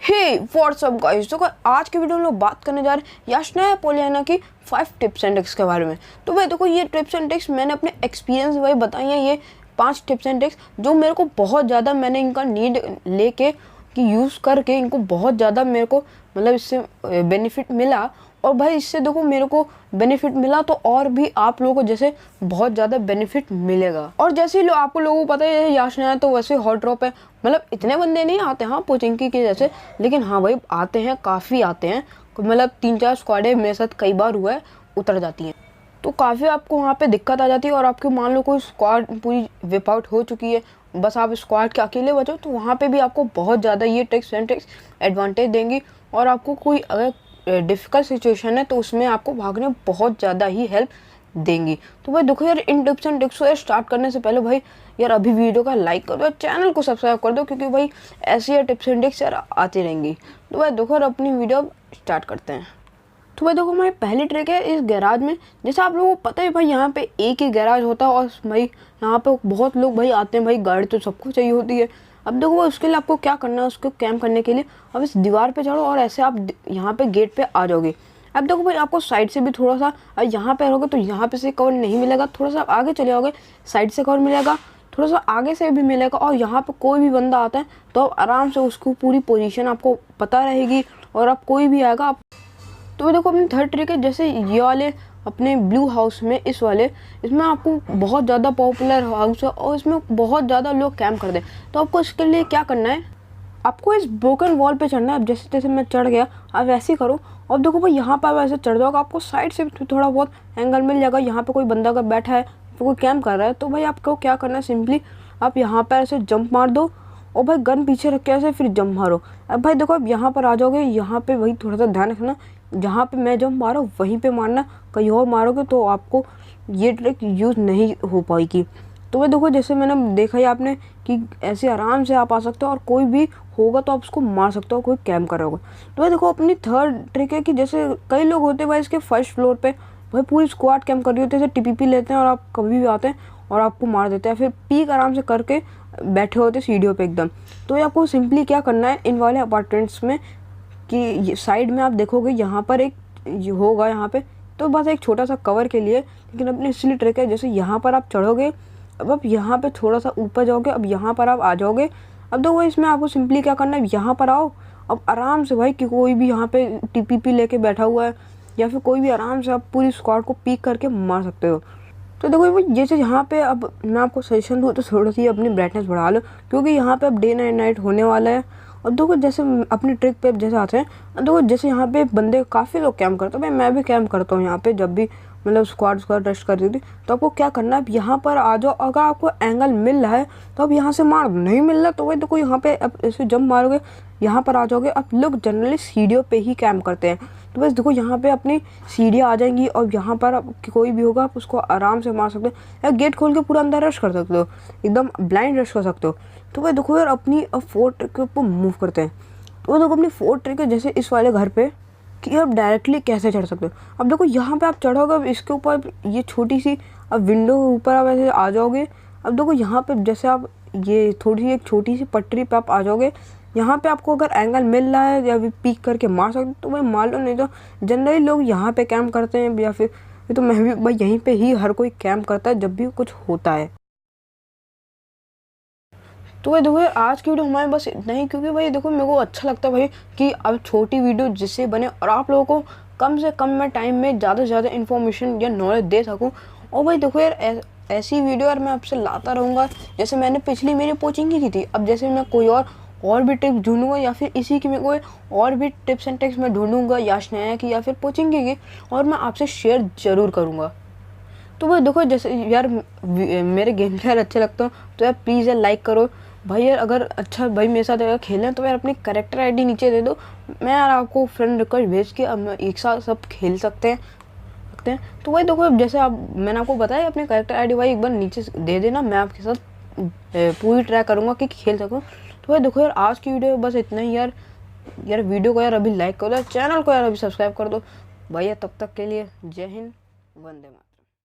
हे WhatsApp guys, तो आज के वीडियो में लोग बात करने जा रहे हैं यasnaya पोलियाना की 5 टिप्स एंड ट्रिक्स के बारे में। तो भाई देखो, ये टिप्स एंड ट्रिक्स मैंने अपने एक्सपीरियंस भाई बताई हैं। ये 5 टिप्स एंड ट्रिक्स जो मेरे को बहुत ज़्यादा, मैंने इनका नीड लेके कि यूज़ करके इनको बहुत ज़्यादा मेरे को मतलब इससे बेनिफिट मिला। और भाई इससे देखो मेरे को बेनिफिट मिला तो और भी आप लोगों को जैसे बहुत ज़्यादा बेनिफिट मिलेगा। और जैसे ही आपको लोगों को पता है यasnaya तो वैसे हॉट ड्रॉप है, मतलब इतने बंदे नहीं आते हाँ पोचिंकी के जैसे, लेकिन हाँ भाई आते हैं, काफ़ी आते हैं। मतलब 3-4 स्क्वाडें मेरे साथ कई बार हुआ है उतर जाती हैं, तो काफ़ी आपको वहाँ पे दिक्कत आ जाती है। और आपके मान लो कोई स्क्वाड पूरी विप आउट हो चुकी है, बस आप स्क्वाड के अकेले बचो, तो वहाँ पे भी आपको बहुत ज़्यादा ये टिप्स एंड ट्रिक्स एडवांटेज देंगी। और आपको कोई अगर डिफ़िकल्ट सिचुएशन है तो उसमें आपको भागने बहुत ज़्यादा ही हेल्प देंगी। तो भाई देखो यार, इन टिप्स एंड ट्रिक्स को स्टार्ट करने से पहले भाई यार अभी वीडियो का लाइक कर दो, चैनल को सब्सक्राइब कर दो, क्योंकि भाई ऐसी टिप्स एंड ट्रिक्स यार आती रहेंगी। तो भाई देखो यार, अपनी वीडियो स्टार्ट करते हैं। तो भाई देखो, हमारी पहली ट्रिक है इस गैराज में। जैसे आप लोगों को पता है भाई, यहाँ पे एक ही गैराज होता है और भाई यहाँ पे बहुत लोग भाई आते हैं। भाई गाड़ी तो सबको चाहिए होती है। अब देखो भाई, उसके लिए आपको क्या करना है, उसको कैम्प करने के लिए अब इस दीवार पे चढ़ो और ऐसे आप यहाँ पे गेट पे आ जाओगे। अब देखो भाई, आपको साइड से भी थोड़ा सा, यहाँ पे रहोगे तो यहाँ पे से कवर नहीं मिलेगा, थोड़ा सा आप आगे चले जाओगे साइड से कवर मिलेगा, थोड़ा सा आगे से भी मिलेगा। और यहाँ पे कोई भी बंदा आता है तो आप आराम से उसको पूरी पोजीशन आपको पता रहेगी और आप कोई भी आएगा आप। तो देखो अपनी थर्ड ट्रिक है, जैसे ये वाले अपने ब्लू हाउस में, इस वाले इसमें आपको बहुत ज़्यादा पॉपुलर हाउस है और इसमें बहुत ज़्यादा लोग कैंप कर दें। तो आपको इसके लिए क्या करना है, आपको इस ब्रोकन वॉल पे चढ़ना है। अब जैसे जैसे मैं चढ़ गया, आप वैसे ही करो। और देखो भाई, यहाँ पर आप ऐसे चढ़ जाओगे, आपको साइड से भी थोड़ा बहुत एंगल मिल जाएगा। यहाँ पे कोई बंदा अगर बैठा है तो कोई कैंप कर रहा है, तो भाई आपको क्या करना है, सिंपली आप यहाँ पर ऐसे जंप मार दो और भाई गन पीछे रख के ऐसे फिर जंप मारो। अब भाई देखो, अब यहाँ पर आ जाओगे, यहाँ पे वही थोड़ा सा ध्यान रखना, जहाँ पे मैं जंप मारा वहीं पे मारना, कहीं और मारोगे तो आपको ये ट्रिक यूज़ नहीं हो पाएगी। तो भाई देखो, जैसे मैंने देखा ही आपने कि ऐसे आराम से आप आ सकते हो और कोई भी होगा तो आप उसको मार सकते हो, कोई कैम्प कर रहा होगा। तो भाई देखो, अपनी थर्ड ट्रिक है कि जैसे कई लोग होते हैं भाई इसके फर्स्ट फ्लोर पे भाई पूरी स्क्वाड कैम्प कर रही होती है, जैसे टीपीपी लेते हैं और आप कभी भी आते हैं और आपको मार देते हैं, फिर पीक आराम से करके बैठे होते सीढ़ियों पे एकदम। तो ये आपको सिंपली क्या करना है, इन वाले अपार्टमेंट्स में कि साइड में आप देखोगे यहाँ पर एक होगा यहाँ पे, तो बस एक छोटा सा कवर के लिए, लेकिन अपनी इसलिए ट्रिक है, जैसे यहाँ पर आप चढ़ोगे, अब आप यहाँ पे थोड़ा सा ऊपर जाओगे, अब यहाँ पर आप आ जाओगे। अब देखो इसमें आपको सिंपली क्या करना है, यहाँ पर आओ, अब आराम से भाई कि कोई भी यहाँ पे टीपीपी लेके बैठा हुआ है या फिर कोई भी, आराम से आप पूरी स्क्वाड को पीक करके मार सकते हो। तो देखो भाई, जैसे यहाँ पे अब मैं आपको सजेशन दूँ तो थोड़ी सी अपनी ब्राइटनेस बढ़ा लो, क्योंकि यहाँ पे अब डे नाइट होने वाला है। और देखो जैसे अपनी ट्रिक पे जैसे आते हैं, देखो जैसे यहाँ पे बंदे काफ़ी लोग कैम्प करते हैं, भाई मैं भी कैम्प करता हूँ यहाँ पे, जब भी मतलब स्क्वाड रश करती थी। तो आपको क्या करना है, यहाँ पर आ जाओ, अगर आपको एंगल मिल रहा है तो अब यहाँ से मार, नहीं मिल रहा तो भाई देखो यहाँ पे अब ऐसे जंप मारोगे, यहाँ पर आ जाओगे। अब लोग जनरली सीढ़ियों पे ही कैम्प करते हैं, तो बस देखो यहाँ पे अपनी सीढ़ियाँ आ जाएंगी और यहाँ पर कोई भी होगा आप उसको आराम से मार सकते हो, या गेट खोल के पूरा अंदर रश कर सकते हो, एकदम ब्लाइंड रश कर सकते हो। तो भाई देखो यार, अपनी फोर्थ ट्रिक के ऊपर मूव करते हैं। तो देखो अपनी फोर्थ ट्रिक है, जैसे इस वाले घर पे कि आप डायरेक्टली कैसे चढ़ सकते हो। अब देखो यहाँ पे आप चढ़ोगे, अब इसके ऊपर ये छोटी सी अब विंडो के ऊपर आप ऐसे आ जाओगे। अब देखो यहाँ पे जैसे आप ये थोड़ी सी एक छोटी सी पटरी पे आप आ जाओगे, यहाँ पे आपको अगर एंगल मिल रहा है या फिर पीक करके मार सकते तो भाई मार लो, नहीं तो जनरली लोग यहाँ पे कैंप करते हैं, या फिर तो मैं भी भाई यहीं पे ही हर कोई कैंप करता है जब भी कुछ होता है। तो भाई देखो आज की वीडियो हमारे बस इतना ही, क्योंकि भाई देखो मेरे को अच्छा लगता है भाई कि अब छोटी वीडियो जिससे बने और आप लोगों को कम से कम में टाइम में ज़्यादा से ज़्यादा इन्फॉर्मेशन या नॉलेज दे सकूं। और भाई देखो यार, ऐसी वीडियो यार मैं आपसे लाता रहूँगा। जैसे मैंने पिछली मेरी कोचिंग की थी, अब जैसे मैं कोई और भी टिप्स ढूंढूंगा, या फिर इसी की मैं कोई और भी टिप्स एंड ट्रिक्स मैं ढूंढूंगा यasnaya की या फिर कोचिंग की, और मैं आपसे शेयर ज़रूर करूँगा। तो भाई देखो, जैसे यार मेरे गेम प्लेयर अच्छे लगते हो तो यार प्लीज़ यार लाइक करो भाई। यार अगर अच्छा भाई मेरे साथ अगर खेलें तो यार अपनी कैरेक्टर आईडी नीचे दे दो, मैं यार आपको फ्रेंड रिक्वेस्ट भेज के अब एक साथ सब खेल सकते हैं। तो भाई देखो, जैसे आप मैंने आपको बताया अपनी कैरेक्टर आईडी भाई एक बार नीचे दे देना, मैं आपके साथ पूरी ट्राई करूँगा कि खेल सकूँ। तो भाई देखो यार, आज की वीडियो बस इतना ही यार। वीडियो को यार अभी लाइक कर दो, चैनल को यार अभी सब्सक्राइब कर दो भैया। तब तक के लिए जय हिंद, वंदे मातरम।